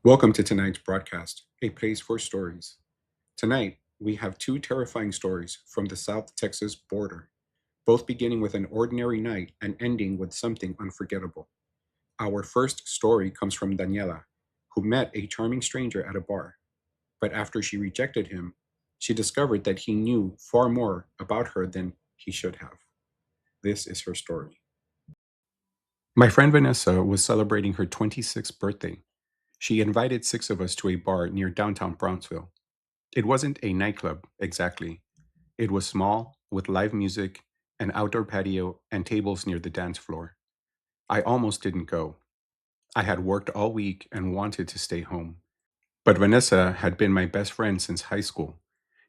Welcome to tonight's broadcast, A Place for Stories. Tonight, we have two terrifying stories from the South Texas border, both beginning with an ordinary night and ending with something unforgettable. Our first story comes from Daniela, who met a charming stranger at a bar, but after she rejected him, she discovered that he knew far more about her than he should have. This is her story. My friend Vanessa was celebrating her 26th birthday. She invited six of us to a bar near downtown Brownsville. It wasn't a nightclub, exactly. It was small, with live music, an outdoor patio, and tables near the dance floor. I almost didn't go. I had worked all week and wanted to stay home. But Vanessa had been my best friend since high school.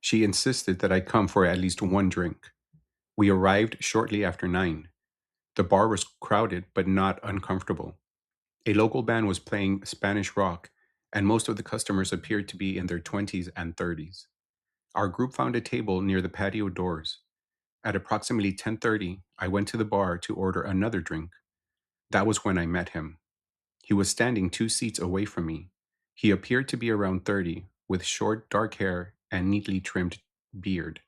She insisted that I come for at least one drink. We arrived shortly after 9. The bar was crowded but not uncomfortable. A local band was playing Spanish rock, and most of the customers appeared to be in their 20s and 30s. Our group found a table near the patio doors. At approximately 10:30, I went to the bar to order another drink. That was when I met him. He was standing 2 seats away from me. He appeared to be around 30, with short, dark hair and neatly trimmed beard.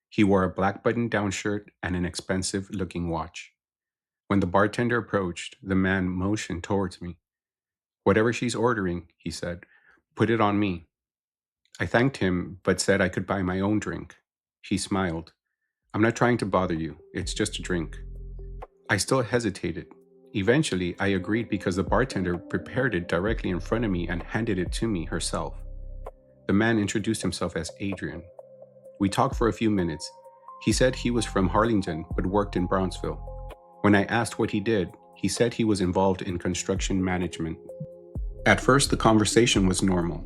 He wore a black button-down shirt and an expensive-looking watch. When the bartender approached, the man motioned towards me. "Whatever she's ordering," he said, "put it on me." I thanked him, but said I could buy my own drink. He smiled. "I'm not trying to bother you, it's just a drink." I still hesitated. Eventually, I agreed because the bartender prepared it directly in front of me and handed it to me herself. The man introduced himself as Adrian. We talked for a few minutes. He said he was from Harlingen but worked in Brownsville. When I asked what he did, he said he was involved in construction management. At first, the conversation was normal.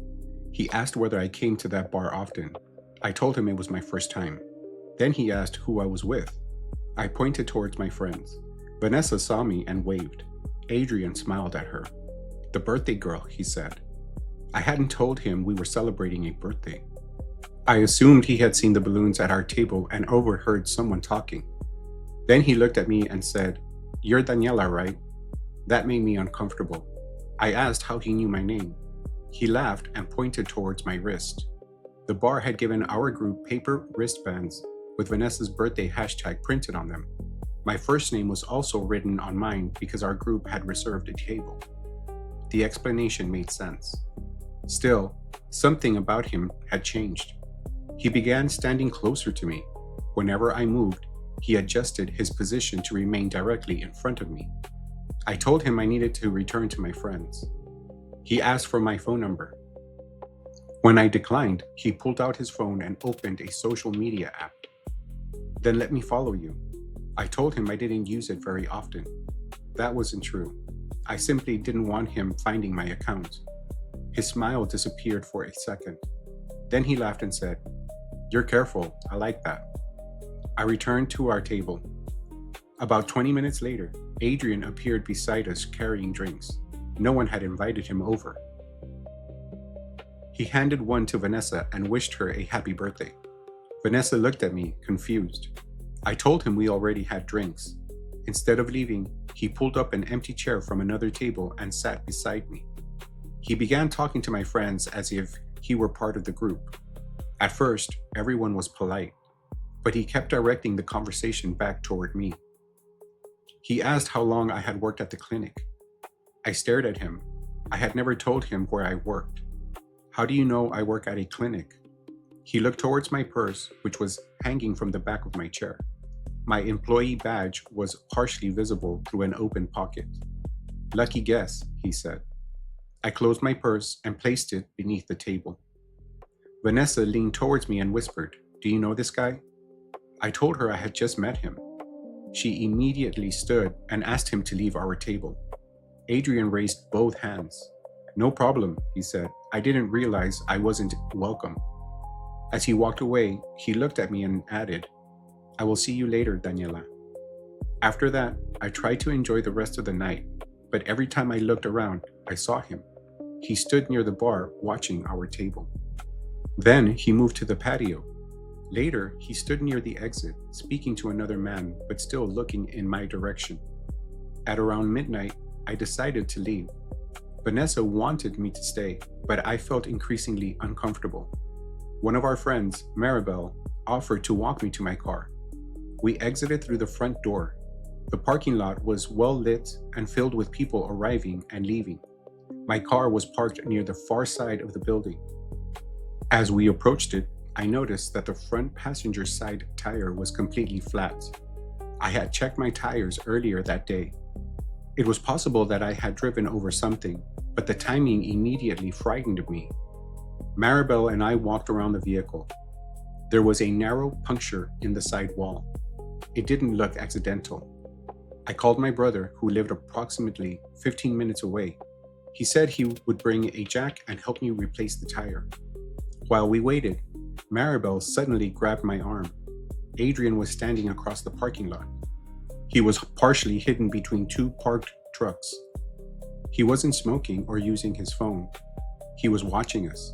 He asked whether I came to that bar often. I told him it was my first time. Then he asked who I was with. I pointed towards my friends. Vanessa saw me and waved. Adrian smiled at her. "The birthday girl," he said. I hadn't told him we were celebrating a birthday. I assumed he had seen the balloons at our table and overheard someone talking. Then he looked at me and said, "You're Daniela, right?" That made me uncomfortable. I asked how he knew my name. He laughed and pointed towards my wrist. The bar had given our group paper wristbands with Vanessa's birthday hashtag printed on them. My first name was also written on mine because our group had reserved a table. The explanation made sense. Still, something about him had changed. He began standing closer to me. Whenever I moved, he adjusted his position to remain directly in front of me. I told him I needed to return to my friends. He asked for my phone number. When I declined, he pulled out his phone and opened a social media app. "Then let me follow you." I told him I didn't use it very often. That wasn't true. I simply didn't want him finding my account. His smile disappeared for a second. Then he laughed and said, "You're careful, I like that." I returned to our table. About 20 minutes later, Adrian appeared beside us carrying drinks. No one had invited him over. He handed one to Vanessa and wished her a happy birthday. Vanessa looked at me, confused. I told him we already had drinks. Instead of leaving, he pulled up an empty chair from another table and sat beside me. He began talking to my friends as if he were part of the group. At first, everyone was polite, but he kept directing the conversation back toward me. He asked how long I had worked at the clinic. I stared at him. I had never told him where I worked. "How do you know I work at a clinic?" He looked towards my purse, which was hanging from the back of my chair. My employee badge was partially visible through an open pocket. "Lucky guess," he said. I closed my purse and placed it beneath the table. Vanessa leaned towards me and whispered, "Do you know this guy?" I told her I had just met him. She immediately stood and asked him to leave our table. Adrian raised both hands. "No problem," he said. "I didn't realize I wasn't welcome." As he walked away, he looked at me and added, "I will see you later, Daniela." After that, I tried to enjoy the rest of the night, but every time I looked around, I saw him. He stood near the bar watching our table. Then he moved to the patio. Later, he stood near the exit, speaking to another man, but still looking in my direction. At around midnight, I decided to leave. Vanessa wanted me to stay, but I felt increasingly uncomfortable. One of our friends, Maribel, offered to walk me to my car. We exited through the front door. The parking lot was well lit and filled with people arriving and leaving. My car was parked near the far side of the building. As we approached it, I noticed that the front passenger side tire was completely flat. I had checked my tires earlier that day. It was possible that I had driven over something, but the timing immediately frightened me. Maribel and I walked around the vehicle. There was a narrow puncture in the side wall. It didn't look accidental. I called my brother, who lived approximately 15 minutes away. He said he would bring a jack and help me replace the tire. While we waited, Maribel suddenly grabbed my arm. Adrian was standing across the parking lot. He was partially hidden between two parked trucks. He wasn't smoking or using his phone. He was watching us.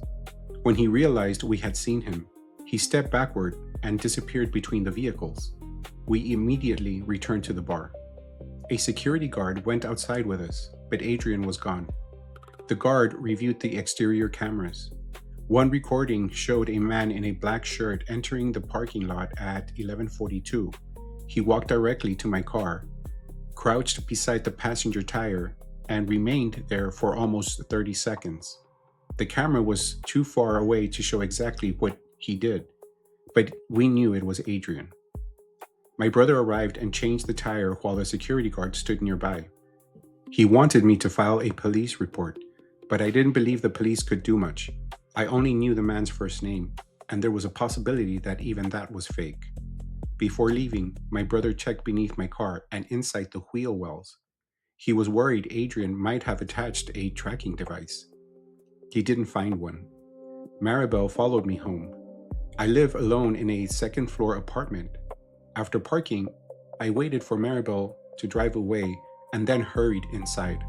When he realized we had seen him, he stepped backward and disappeared between the vehicles. We immediately returned to the bar. A security guard went outside with us, but Adrian was gone. The guard reviewed the exterior cameras. One recording showed a man in a black shirt entering the parking lot at 11:42. He walked directly to my car, crouched beside the passenger tire, and remained there for almost 30 seconds. The camera was too far away to show exactly what he did, but we knew it was Adrian. My brother arrived and changed the tire while the security guard stood nearby. He wanted me to file a police report, but I didn't believe the police could do much. I only knew the man's first name, and there was a possibility that even that was fake. Before leaving, my brother checked beneath my car and inside the wheel wells. He was worried Adrian might have attached a tracking device. He didn't find one. Maribel followed me home. I live alone in a second-floor apartment. After parking, I waited for Maribel to drive away and then hurried inside.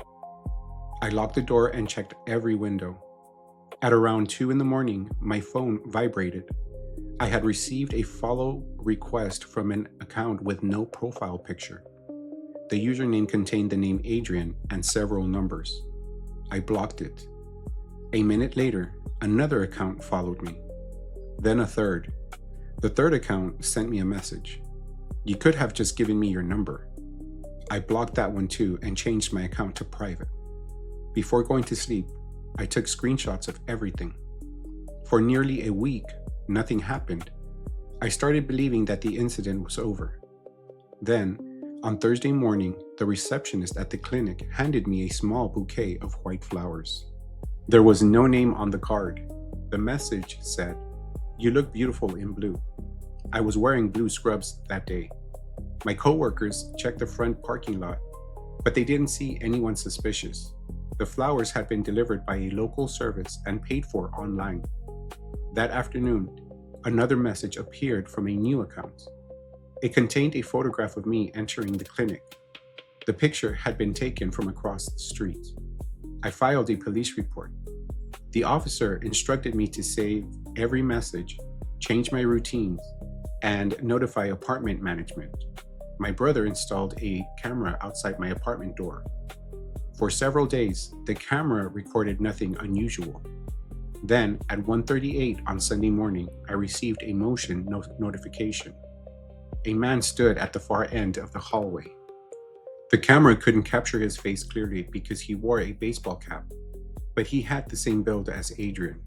I locked the door and checked every window. At around 2 in the morning, my phone vibrated. I had received a follow request from an account with no profile picture. The username contained the name Adrian and several numbers. I blocked it. A minute later, another account followed me. Then a third. The third account sent me a message. You could have just given me your number. I blocked that one too and changed my account to private. Before going to sleep, I took screenshots of everything. For nearly a week, nothing happened. I started believing that the incident was over. Then, on Thursday morning, the receptionist at the clinic handed me a small bouquet of white flowers. There was no name on the card. The message said, "You look beautiful in blue." I was wearing blue scrubs that day. My coworkers checked the front parking lot, but they didn't see anyone suspicious. The flowers had been delivered by a local service and paid for online. That afternoon, another message appeared from a new account. It contained a photograph of me entering the clinic. The picture had been taken from across the street. I filed a police report. The officer instructed me to save every message, change my routines, and notify apartment management. My brother installed a camera outside my apartment door. For several days, the camera recorded nothing unusual. Then, at 1:38 on Sunday morning, I received a motion notification. A man stood at the far end of the hallway. The camera couldn't capture his face clearly because he wore a baseball cap, but he had the same build as Adrian.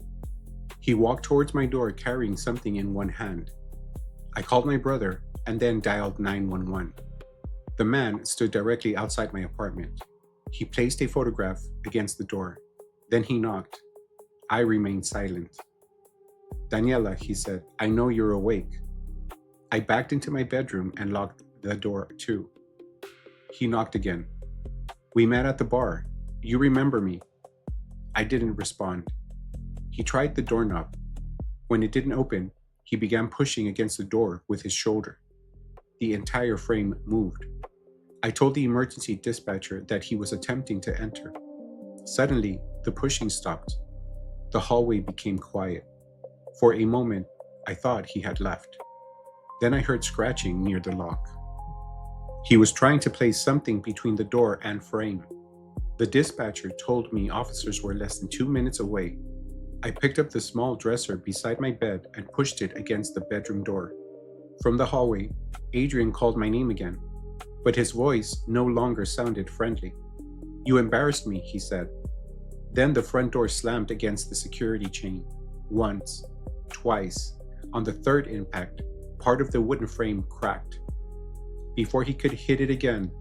He walked towards my door carrying something in one hand. I called my brother and then dialed 911. The man stood directly outside my apartment. He placed a photograph against the door. Then he knocked. I remained silent. "Daniela," he said, "I know you're awake." I backed into my bedroom and locked the door too. He knocked again. "We met at the bar. You remember me?" I didn't respond. He tried the doorknob. When it didn't open, he began pushing against the door with his shoulder. The entire frame moved. I told the emergency dispatcher that he was attempting to enter. Suddenly, the pushing stopped. The hallway became quiet. For a moment, I thought he had left. Then I heard scratching near the lock. He was trying to place something between the door and frame. The dispatcher told me officers were less than 2 minutes away. I picked up the small dresser beside my bed and pushed it against the bedroom door. From the hallway, Adrian called my name again, but his voice no longer sounded friendly. "You embarrassed me," he said. Then the front door slammed against the security chain. Once, twice. On the third impact, part of the wooden frame cracked. Before he could hit it again,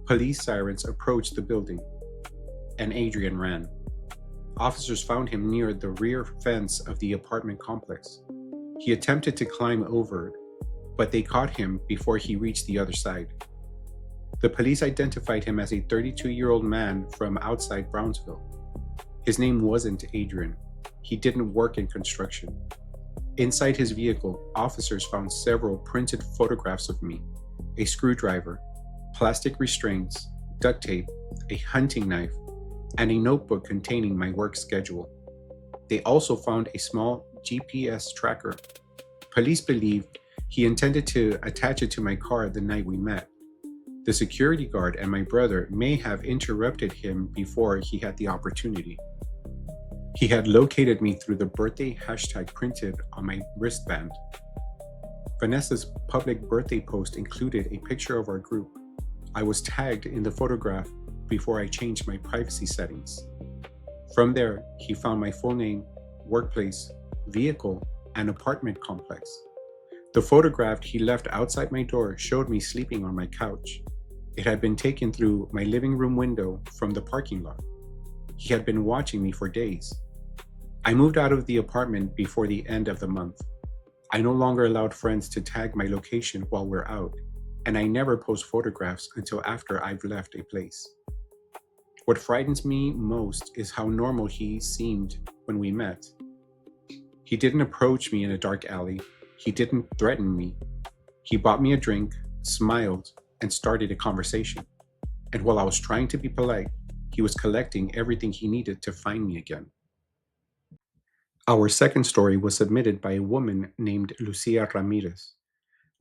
police sirens approached the building, and Adrian ran. Officers found him near the rear fence of the apartment complex. He attempted to climb over it, but they caught him before he reached the other side. The police identified him as a 32-year-old man from outside Brownsville. His name wasn't Adrian. He didn't work in construction. Inside his vehicle, officers found several printed photographs of me, a screwdriver, plastic restraints, duct tape, a hunting knife, and a notebook containing my work schedule. They also found a small GPS tracker. Police believed he intended to attach it to my car the night we met. The security guard and my brother may have interrupted him before he had the opportunity. He had located me through the birthday hashtag printed on my wristband. Vanessa's public birthday post included a picture of our group. I was tagged in the photograph before I changed my privacy settings. From there, he found my full name, workplace, vehicle, and apartment complex. The photograph he left outside my door showed me sleeping on my couch. It had been taken through my living room window from the parking lot. He had been watching me for days. I moved out of the apartment before the end of the month. I no longer allowed friends to tag my location while we're out, and I never post photographs until after I've left a place. What frightens me most is how normal he seemed when we met. He didn't approach me in a dark alley. He didn't threaten me. He bought me a drink, smiled, and started a conversation. And while I was trying to be polite, he was collecting everything he needed to find me again. Our second story was submitted by a woman named Lucía Ramirez.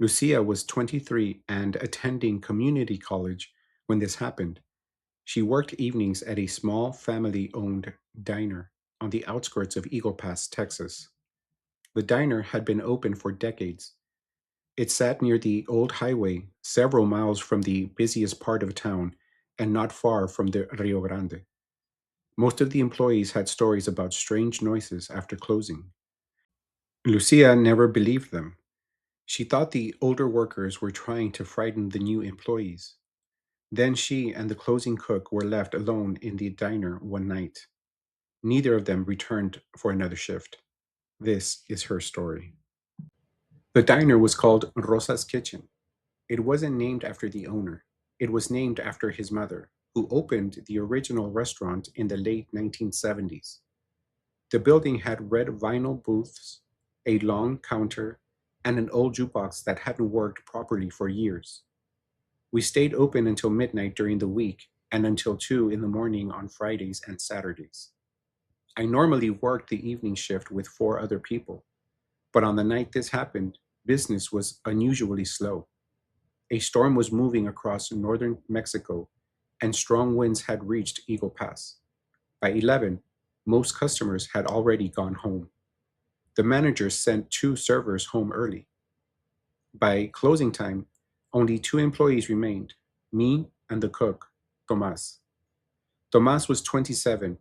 Lucía was 23 and attending community college when this happened. She worked evenings at a small family-owned diner on the outskirts of Eagle Pass, Texas. The diner had been open for decades. It sat near the old highway, several miles from the busiest part of town and not far from the Rio Grande. Most of the employees had stories about strange noises after closing. Lucia never believed them. She thought the older workers were trying to frighten the new employees. Then she and the closing cook were left alone in the diner one night. Neither of them returned for another shift. This is her story. The diner was called Rosa's Kitchen. It wasn't named after the owner. It was named after his mother, who opened the original restaurant in the late 1970s. The building had red vinyl booths, a long counter, and an old jukebox that hadn't worked properly for years. We stayed open until midnight during the week and until 2 in the morning on Fridays and Saturdays. I normally worked the evening shift with 4 other people, but on the night this happened, business was unusually slow. A storm was moving across northern Mexico, and strong winds had reached Eagle Pass. By 11, most customers had already gone home. The manager sent 2 servers home early. By closing time, only 2 employees remained, me and the cook, Tomas. Tomas was 27.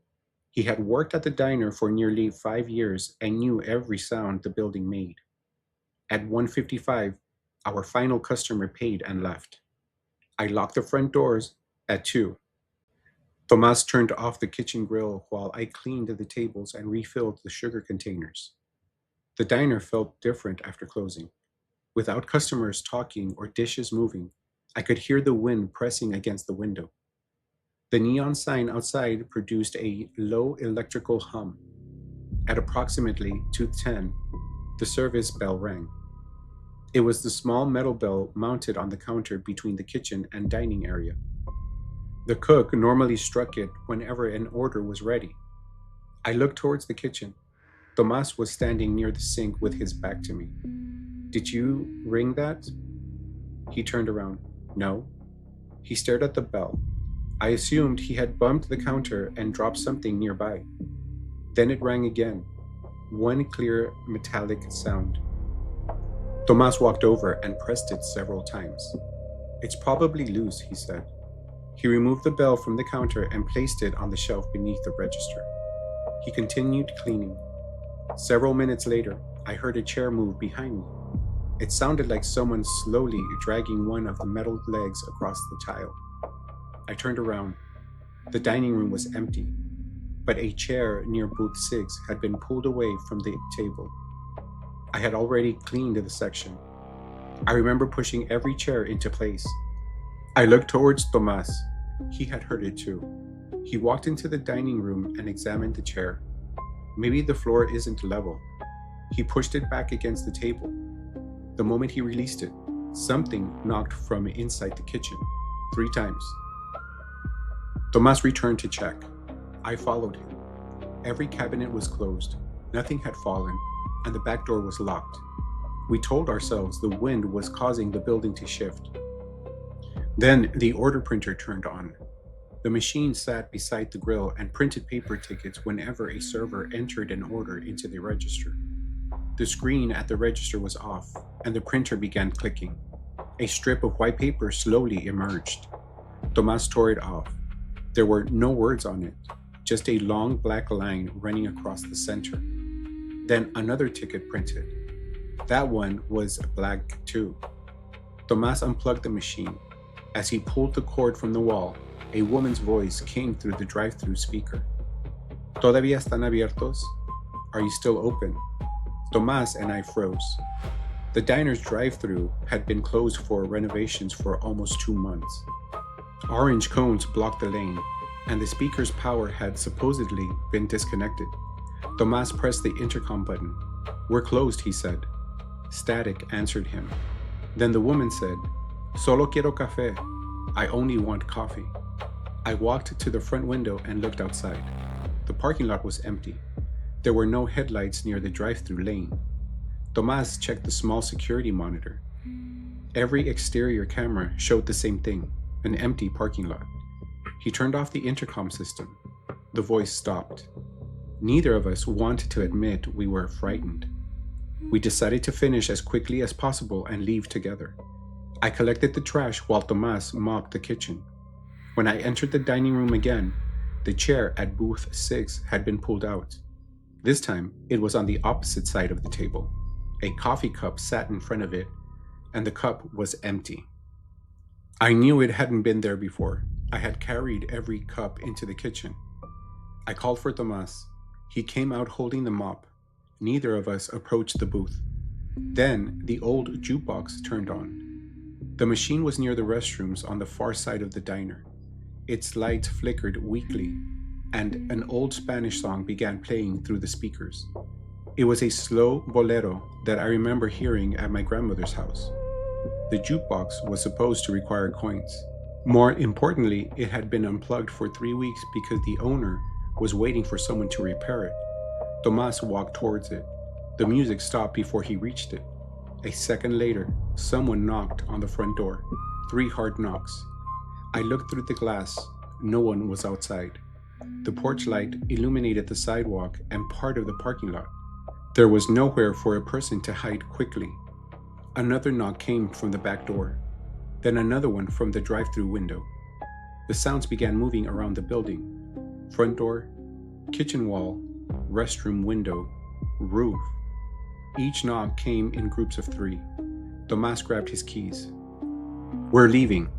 He had worked at the diner for nearly 5 years and knew every sound the building made. At 1:55, our final customer paid and left. I locked the front doors at 2. Tomas turned off the kitchen grill while I cleaned the tables and refilled the sugar containers. The diner felt different after closing. Without customers talking or dishes moving, I could hear the wind pressing against the window. The neon sign outside produced a low electrical hum. At approximately 2:10, the service bell rang. It was the small metal bell mounted on the counter between the kitchen and dining area. The cook normally struck it whenever an order was ready. I looked towards the kitchen. Tomas was standing near the sink with his back to me. "Did you ring that?" He turned around. "No." He stared at the bell. I assumed he had bumped the counter and dropped something nearby. Then it rang again, one clear metallic sound. Tomas walked over and pressed it several times. "It's probably loose," he said. He removed the bell from the counter and placed it on the shelf beneath the register. He continued cleaning. Several minutes later, I heard a chair move behind me. It sounded like someone slowly dragging one of the metal legs across the tile. I turned around. The dining room was empty, but a chair near booth 6 had been pulled away from the table. I had already cleaned the section. I remember pushing every chair into place. I looked towards Tomas. He had heard it too. He walked into the dining room and examined the chair. Maybe the floor isn't level. He pushed it back against the table. The moment he released it, something knocked from inside the kitchen 3 times. Tomas returned to check. I followed him. Every cabinet was closed, nothing had fallen, and the back door was locked. We told ourselves the wind was causing the building to shift. Then the order printer turned on. The machine sat beside the grill and printed paper tickets whenever a server entered an order into the register. The screen at the register was off, and the printer began clicking. A strip of white paper slowly emerged. Tomas tore it off. There were no words on it, just a long black line running across the center. Then another ticket printed. That one was black too. Tomas unplugged the machine. As he pulled the cord from the wall, a woman's voice came through the drive-thru speaker. "¿Todavía están abiertos? Are you still open?" Tomas and I froze. The diner's drive-thru had been closed for renovations for almost 2 months. Orange cones blocked the lane, and the speaker's power had supposedly been disconnected. Tomas pressed the intercom button. "We're closed," he said. Static answered him. Then the woman said, "Solo quiero café. I only want coffee." I walked to the front window and looked outside. The parking lot was empty. There were no headlights near the drive-thru lane. Tomas checked the small security monitor. Every exterior camera showed the same thing, an empty parking lot. He turned off the intercom system. The voice stopped. Neither of us wanted to admit we were frightened. We decided to finish as quickly as possible and leave together. I collected the trash while Tomas mopped the kitchen. When I entered the dining room again, the chair at booth 6 had been pulled out. This time, it was on the opposite side of the table. A coffee cup sat in front of it, and the cup was empty. I knew it hadn't been there before. I had carried every cup into the kitchen. I called for Tomas. He came out holding the mop. Neither of us approached the booth. Then the old jukebox turned on. The machine was near the restrooms on the far side of the diner. Its lights flickered weakly, and an old Spanish song began playing through the speakers. It was a slow bolero that I remember hearing at my grandmother's house. The jukebox was supposed to require coins. More importantly, it had been unplugged for 3 weeks because the owner was waiting for someone to repair it. Tomas walked towards it. The music stopped before he reached it. A second later, someone knocked on the front door. 3 hard knocks. I looked through the glass. No one was outside. The porch light illuminated the sidewalk and part of the parking lot. There was nowhere for a person to hide quickly. Another knock came from the back door, then another one from the drive-thru window. The sounds began moving around the building. Front door, kitchen wall, restroom window, roof. Each knock came in groups of 3. Tomas grabbed his keys. "We're leaving."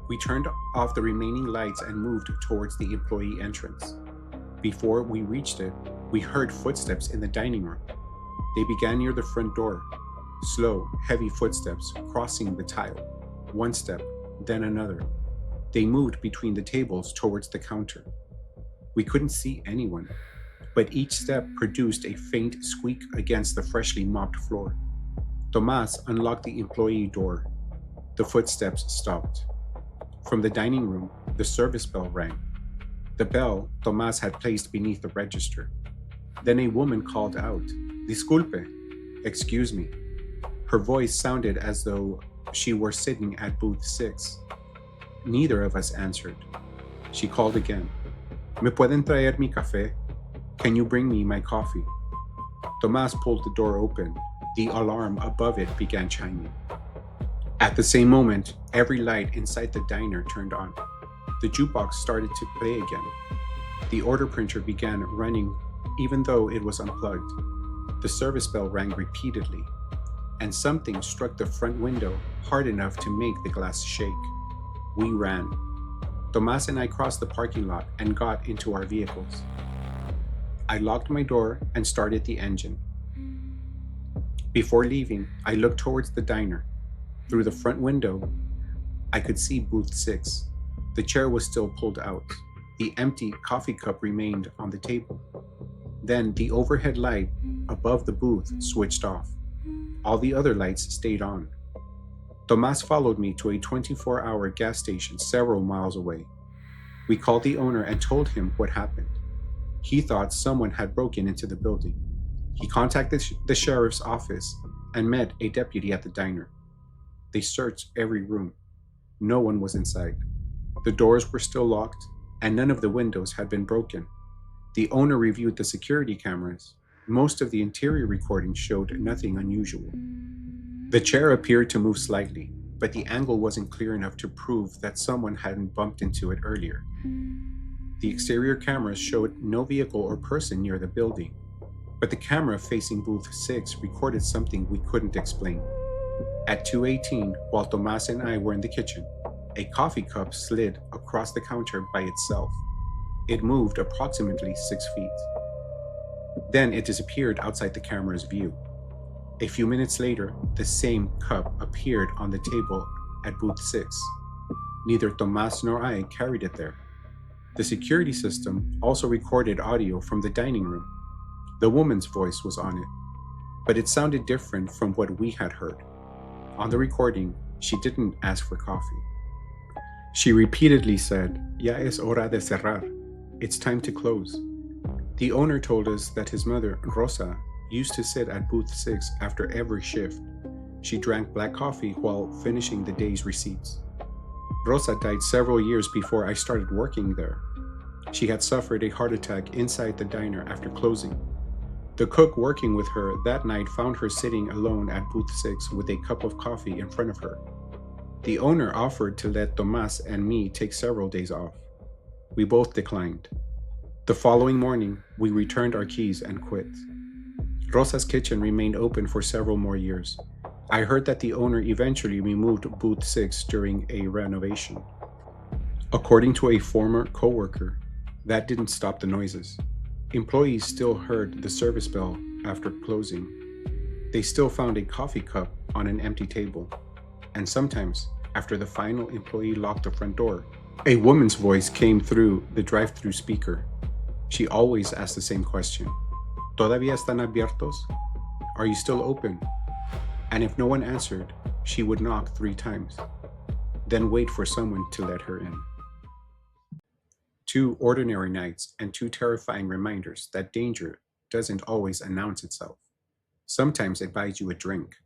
We turned off the remaining lights and moved towards the employee entrance. Before we reached it, we heard footsteps in the dining room. They began near the front door. Slow, heavy footsteps crossing the tile. 1 step, then another. They moved between the tables towards the counter. We couldn't see anyone, but each step produced a faint squeak against the freshly mopped floor. Tomas unlocked the employee door. The footsteps stopped. From the dining room, the service bell rang. The bell Tomas had placed beneath the register. Then a woman called out, "Disculpe, excuse me." Her voice sounded as though she were sitting at booth 6. Neither of us answered. She called again. ¿Me pueden traer mi café? Can you bring me my coffee? Tomas pulled the door open. The alarm above it began chiming. At the same moment, every light inside the diner turned on. The jukebox started to play again. The order printer began running even though it was unplugged. The service bell rang repeatedly, and something struck the front window hard enough to make the glass shake. We ran. Tomas and I crossed the parking lot and got into our vehicles. I locked my door and started the engine. Before leaving, I looked towards the diner. Through the front window, I could see booth 6. The chair was still pulled out. The empty coffee cup remained on the table. Then the overhead light above the booth switched off. All the other lights stayed on. Tomas followed me to a 24-hour gas station several miles away. We called the owner and told him what happened. He thought someone had broken into the building. He contacted the sheriff's office and met a deputy at the diner. They searched every room. No one was inside. The doors were still locked, and none of the windows had been broken. The owner reviewed the security cameras. Most of the interior recordings showed nothing unusual. The chair appeared to move slightly, but the angle wasn't clear enough to prove that someone hadn't bumped into it earlier. The exterior cameras showed no vehicle or person near the building, but the camera facing booth 6 recorded something we couldn't explain. At 2:18, while Tomas and I were in the kitchen, a coffee cup slid across the counter by itself. It moved approximately 6 feet. Then it disappeared outside the camera's view. A few minutes later, the same cup appeared on the table at booth 6. Neither Tomas nor I carried it there. The security system also recorded audio from the dining room. The woman's voice was on it, but it sounded different from what we had heard. On the recording, she didn't ask for coffee. She repeatedly said, "Ya es hora de cerrar." It's time to close. The owner told us that his mother, Rosa, used to sit at booth 6 after every shift. She drank black coffee while finishing the day's receipts. Rosa died several years before I started working there. She had suffered a heart attack inside the diner after closing. The cook working with her that night found her sitting alone at booth 6 with a cup of coffee in front of her. The owner offered to let Tomas and me take several days off. We both declined. The following morning, we returned our keys and quit. Rosa's kitchen remained open for several more years. I heard that the owner eventually removed booth 6 during a renovation. According to a former coworker, that didn't stop the noises. Employees still heard the service bell after closing. They still found a coffee cup on an empty table. And sometimes, after the final employee locked the front door, a woman's voice came through the drive-thru speaker. She always asked the same question. ¿Todavía están abiertos? Are you still open? And if no one answered, she would knock 3 times, then wait for someone to let her in. 2 ordinary nights and 2 terrifying reminders that danger doesn't always announce itself. Sometimes it buys you a drink,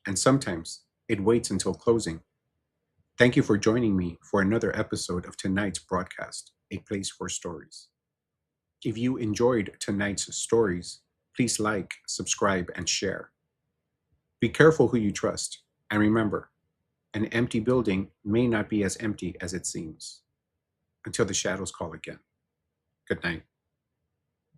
and sometimes it waits until closing. Thank you for joining me for another episode of tonight's broadcast, A Place for Stories. If you enjoyed tonight's stories, please like, subscribe, and share. Be careful who you trust, and remember, an empty building may not be as empty as it seems. Until the shadows call again. Good night.